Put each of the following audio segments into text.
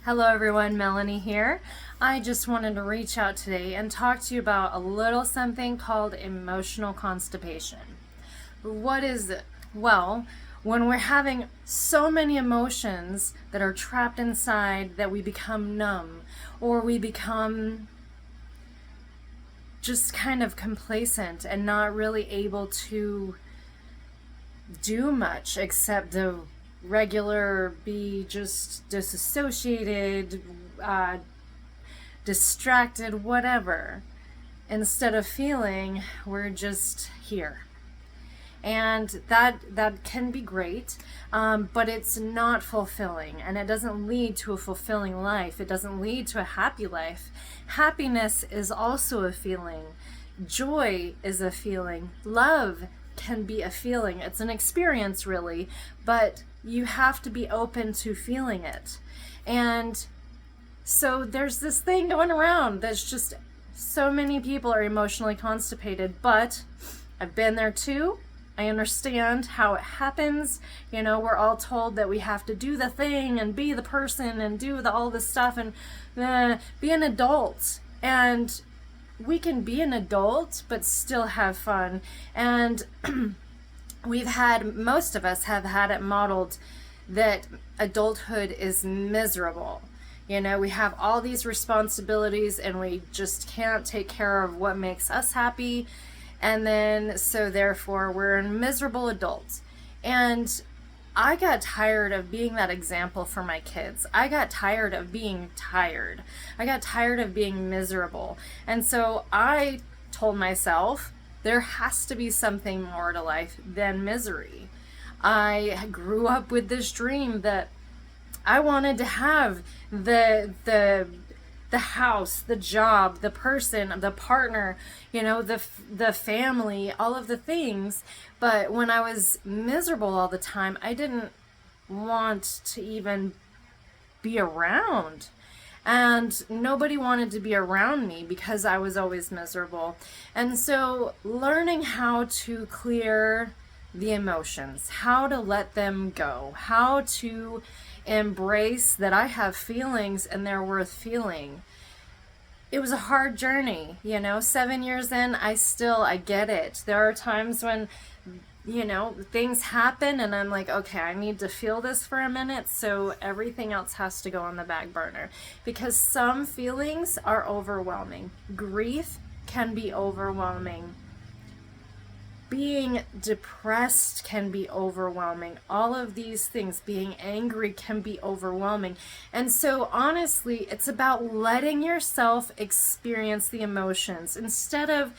Hello everyone, Melanie here. I just wanted to reach out today and talk to you about a little something called emotional constipation. What is it? Well, when we're having so many emotions that are trapped inside that we become numb or we become just kind of complacent and not really able to do much except the regular be just disassociated, distracted, whatever. Instead of feeling, we're just here. And that can be great, but it's not fulfilling, and it doesn't lead to a fulfilling life. It doesn't lead to a happy life. Happiness is also a feeling. Joy is a feeling. Love can be a feeling. It's an experience, really, but you have to be open to feeling it. And so there's this thing going around that's just so many people are emotionally constipated, but I've been there too. I understand how it happens. You know, we're all told that we have to do the thing and be the person and do all this stuff and be an adult. And we can be an adult but still have fun. And most of us have had it modeled that adulthood is miserable. You know, we have all these responsibilities and we just can't take care of what makes us happy. And then, so therefore, we're miserable adults. And I got tired of being that example for my kids. I got tired of being tired. I got tired of being miserable. And so I told myself, there has to be something more to life than misery. I grew up with this dream that I wanted to have the house, the job, the person, the partner, you know, the family, all of the things. But when I was miserable all the time, I didn't want to even be around. And nobody wanted to be around me because I was always miserable. And so learning how to clear the emotions, how to let them go, how to embrace that I have feelings and they're worth feeling. It was a hard journey, you know, 7 years in, I get it. There are times when, you know, things happen and I'm like, okay, I need to feel this for a minute, so everything else has to go on the back burner. Because some feelings are overwhelming. Grief can be overwhelming. Being depressed can be overwhelming. All of these things, being angry can be overwhelming. And so honestly, it's about letting yourself experience the emotions instead of,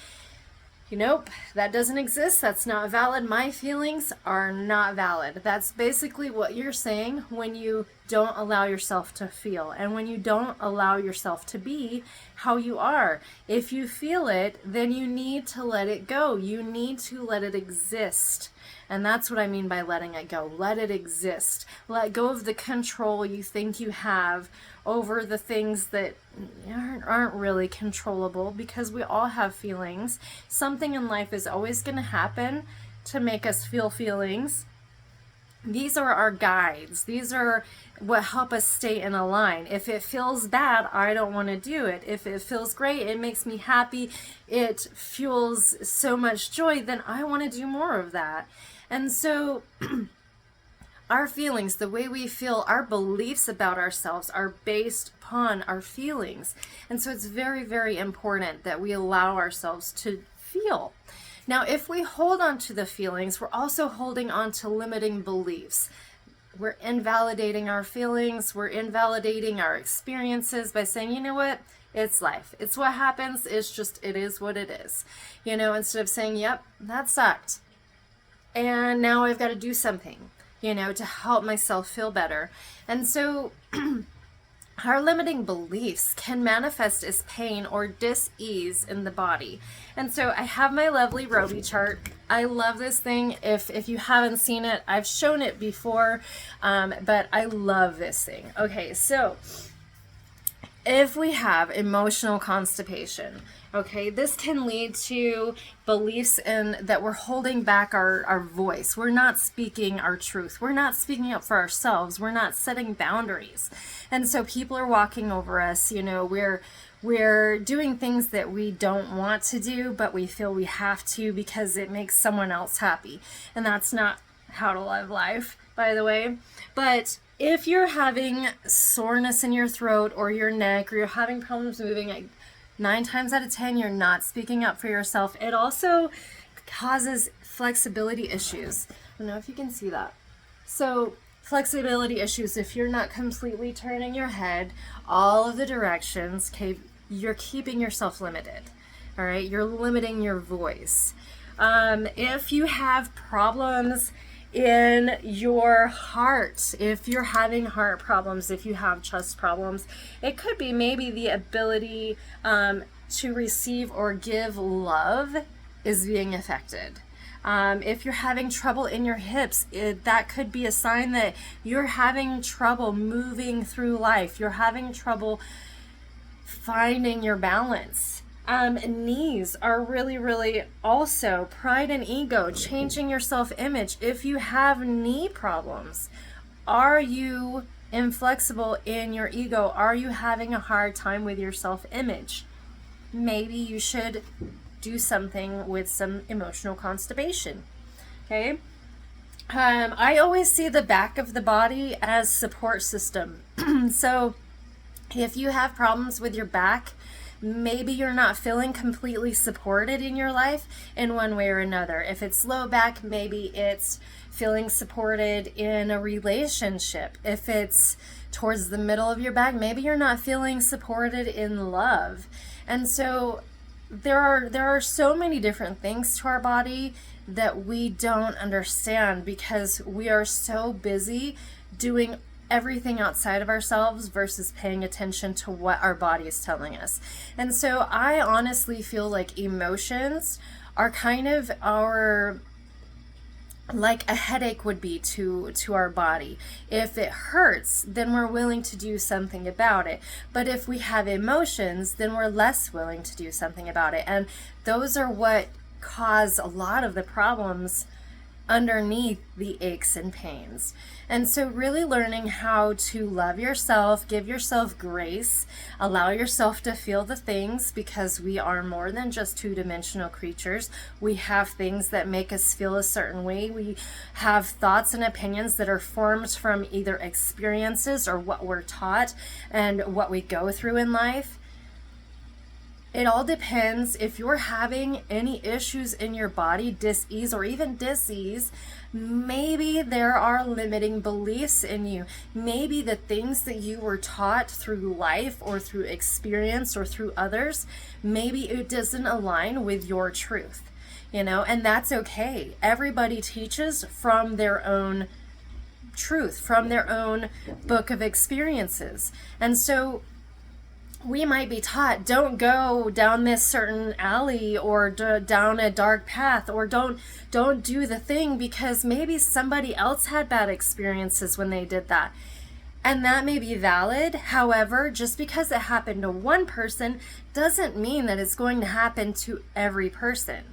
nope, that doesn't exist, that's not valid, my feelings are not valid. That's basically what you're saying when you don't allow yourself to feel and when you don't allow yourself to be how you are. If you feel it, then you need to let it go. You need to let it exist. And that's what I mean by letting it go. Let it exist. Let go of the control you think you have over the things that aren't really controllable, because we all have feelings. Something in life is always going to happen to make us feel feelings. These are our guides. These are what help us stay in a line. If it feels bad, I don't want to do it. If it feels great, it makes me happy, it fuels so much joy, then I want to do more of that. And so our feelings, the way we feel, our beliefs about ourselves are based upon our feelings. And so it's very, very important that we allow ourselves to feel. Now, if we hold on to the feelings, we're also holding on to limiting beliefs. We're invalidating our feelings, we're invalidating our experiences by saying, you know what, it's life. It's what happens, it is what it is. You know, instead of saying, yep, that sucked. And now I've got to do something, you know, to help myself feel better. And so our limiting beliefs can manifest as pain or dis-ease in the body. And so I have my lovely Roby chart. I love this thing. If you haven't seen it, I've shown it before, but I love this thing. Okay, so if we have emotional constipation, okay, this can lead to beliefs in that we're holding back our voice. We're not speaking our truth. We're not speaking up for ourselves. We're not setting boundaries. And so people are walking over us, we're doing things that we don't want to do, but we feel we have to because it makes someone else happy. And that's not how to live life, by the way. But if you're having soreness in your throat or your neck, or you're having problems moving, like 9 times out of 10, you're not speaking up for yourself. It also causes flexibility issues. I don't know if you can see that. So flexibility issues, if you're not completely turning your head all of the directions, okay, you're keeping yourself limited. All right, you're limiting your voice. If you have problems in your heart, if you're having heart problems, if you have chest problems, it could be maybe the ability to receive or give love is being affected. If you're having trouble in your hips, that could be a sign that you're having trouble moving through life. You're having trouble finding your balance. Knees are really also pride and ego, changing your self-image. If you have knee problems, are you inflexible in your ego? Are you having a hard time with your self-image? Maybe you should do something with some emotional constipation. Okay. I always see the back of the body as support system. So if you have problems with your back, maybe you're not feeling completely supported in your life in one way or another. If it's low back, maybe it's feeling supported in a relationship. If it's towards the middle of your back, maybe you're not feeling supported in love. And so there are so many different things to our body that we don't understand because we are so busy doing everything outside of ourselves versus paying attention to what our body is telling us. And so I honestly feel like emotions are kind of like a headache would be to our body. If it hurts, then we're willing to do something about it. But if we have emotions, then we're less willing to do something about it. And those are what cause a lot of the problems underneath the aches and pains. And so really learning how to love yourself, give yourself grace, allow yourself to feel the things, because we are more than just two-dimensional creatures. We have things that make us feel a certain way. We have thoughts and opinions that are formed from either experiences or what we're taught and what we go through in life. It all depends. If you're having any issues in your body, dis-ease or even disease, maybe there are limiting beliefs in you. Maybe the things that you were taught through life or through experience or through others, maybe it doesn't align with your truth, and that's okay. Everybody teaches from their own truth, from their own book of experiences. And so we might be taught, don't go down this certain alley or down a dark path, or don't do the thing because maybe somebody else had bad experiences when they did that. And that may be valid. However, just because it happened to one person doesn't mean that it's going to happen to every person.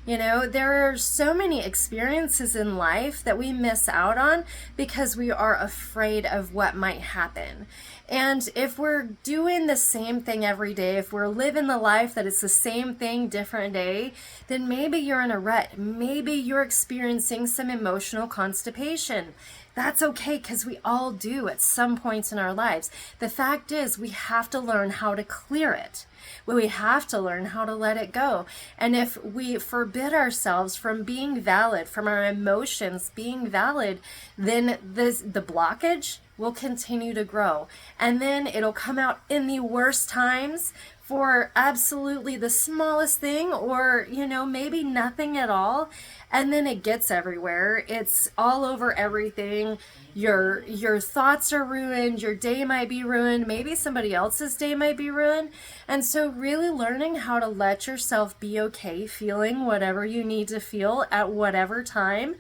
There are so many experiences in life that we miss out on because we are afraid of what might happen. And if we're doing the same thing every day, if we're living the life that it's the same thing, different day, then maybe you're in a rut. Maybe you're experiencing some emotional constipation. That's okay, because we all do at some points in our lives. The fact is, we have to learn how to clear it. We have to learn how to let it go. And if we forbid ourselves from being valid, from our emotions being valid, then the blockage will continue to grow. And then it'll come out in the worst times for absolutely the smallest thing, or maybe nothing at all, and then it gets everywhere. It's all over everything. Your thoughts are ruined, your day might be ruined, maybe somebody else's day might be ruined. And so really learning how to let yourself be okay feeling whatever you need to feel at whatever time,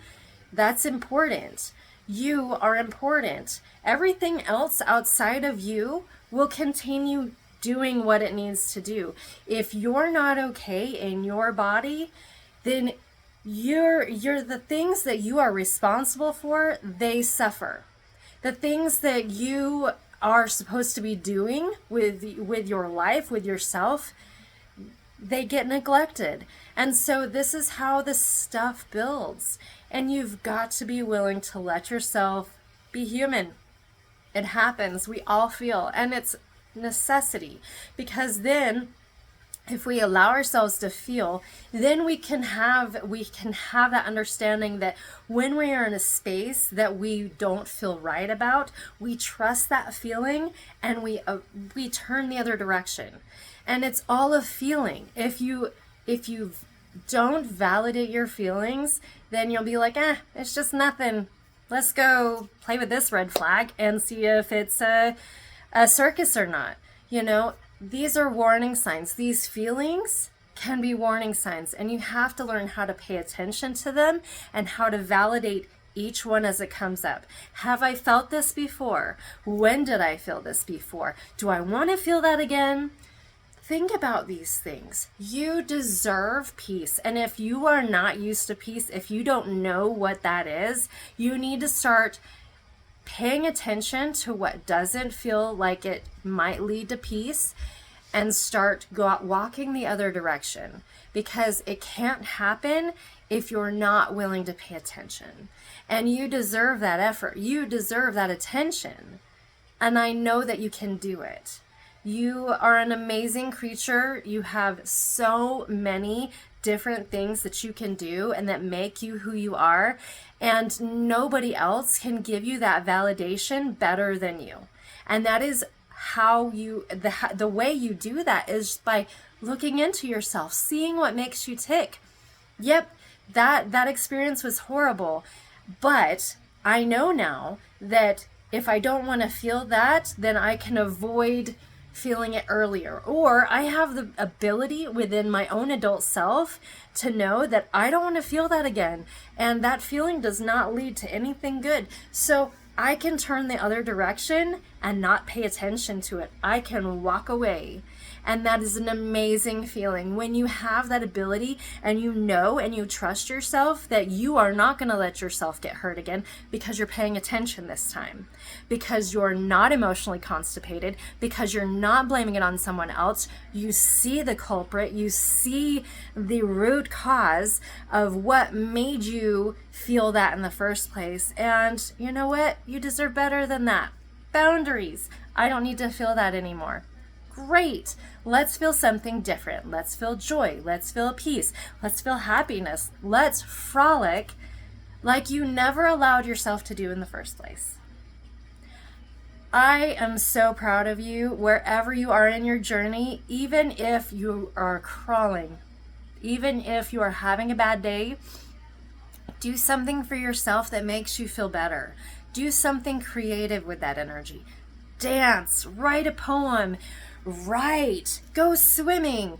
that's important. You are important. Everything else outside of you will continue doing what it needs to do. If you're not okay in your body, then you're the things that you are responsible for, they suffer. The things that you are supposed to be doing with your life, with yourself, they get neglected. And so this is how this stuff builds. And you've got to be willing to let yourself be human. It happens. We all feel. And it's necessity. Because then, if we allow ourselves to feel, then we can have that understanding that when we are in a space that we don't feel right about, we trust that feeling and we turn the other direction. And it's all a feeling. If you don't validate your feelings, then you'll be like, it's just nothing. Let's go play with this red flag and see if it's a circus or not. You know, these are warning signs. These feelings can be warning signs, and you have to learn how to pay attention to them and how to validate each one as it comes up. Have I felt this before? When did I feel this before? Do I want to feel that again? Think about these things. You deserve peace. And if you are not used to peace, if you don't know what that is, you need to start paying attention to what doesn't feel like it might lead to peace and start walking the other direction, because it can't happen if you're not willing to pay attention. And you deserve that effort. You deserve that attention. And I know that you can do it. You are an amazing creature. You have so many different things that you can do and that make you who you are. And nobody else can give you that validation better than you. And that is how the way you do that is by looking into yourself, seeing what makes you tick. Yep, that experience was horrible. But I know now that if I don't want to feel that, then I can avoid feeling it earlier. Or I have the ability within my own adult self to know that I don't want to feel that again. And that feeling does not lead to anything good. So I can turn the other direction and not pay attention to it. I can walk away. And that is an amazing feeling when you have that ability and you know and you trust yourself that you are not going to let yourself get hurt again because you're paying attention this time, because you're not emotionally constipated, because you're not blaming it on someone else. You see the culprit, you see the root cause of what made you feel that in the first place. And you know what? You deserve better than that. Boundaries. I don't need to feel that anymore. Great. Let's feel something different. Let's feel joy. Let's feel peace. Let's feel happiness. Let's frolic like you never allowed yourself to do in the first place. I am so proud of you wherever you are in your journey, even if you are crawling, even if you are having a bad day. Do something for yourself that makes you feel better. Do something creative with that energy. Dance, write a poem, write, go swimming,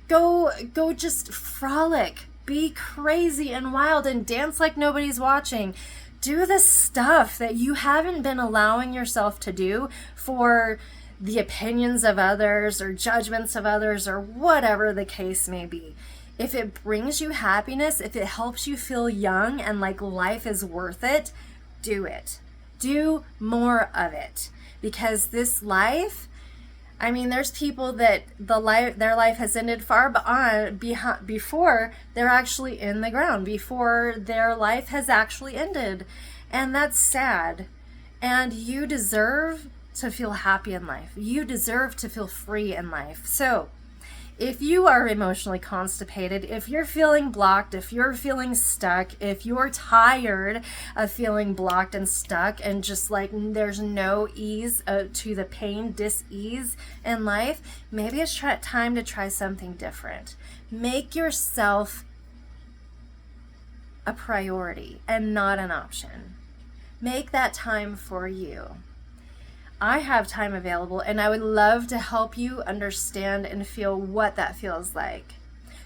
go just frolic, be crazy and wild and dance like nobody's watching. Do the stuff that you haven't been allowing yourself to do for the opinions of others or judgments of others or whatever the case may be. If it brings you happiness, if it helps you feel young and like life is worth it, do it. Do more of it. Because this life, I mean, there's people that their life has ended far before they're actually in the ground, before their life has actually ended. And that's sad. And you deserve to feel happy in life. You deserve to feel free in life. So if you are emotionally constipated, if you're feeling blocked, if you're feeling stuck, if you're tired of feeling blocked and stuck and just like there's no ease to the pain, dis-ease in life, maybe it's time to try something different. Make yourself a priority and not an option. Make that time for you. I have time available and I would love to help you understand and feel what that feels like.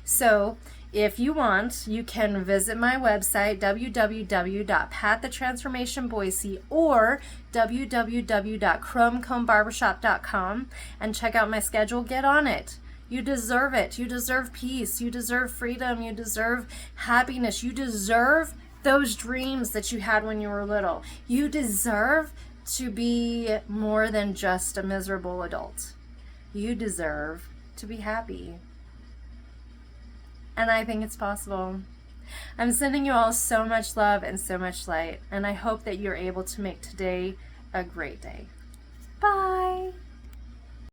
So if you want, you can visit my website, www.pathtotransformationboise or www.chromecombbarbershop.com, and check out my schedule. Get on it. You deserve it. You deserve peace. You deserve freedom. You deserve happiness. You deserve those dreams that you had when you were little. You deserve to be more than just a miserable adult. You deserve to be happy. And I think it's possible. I'm sending you all so much love and so much light, and I hope that you're able to make today a great day.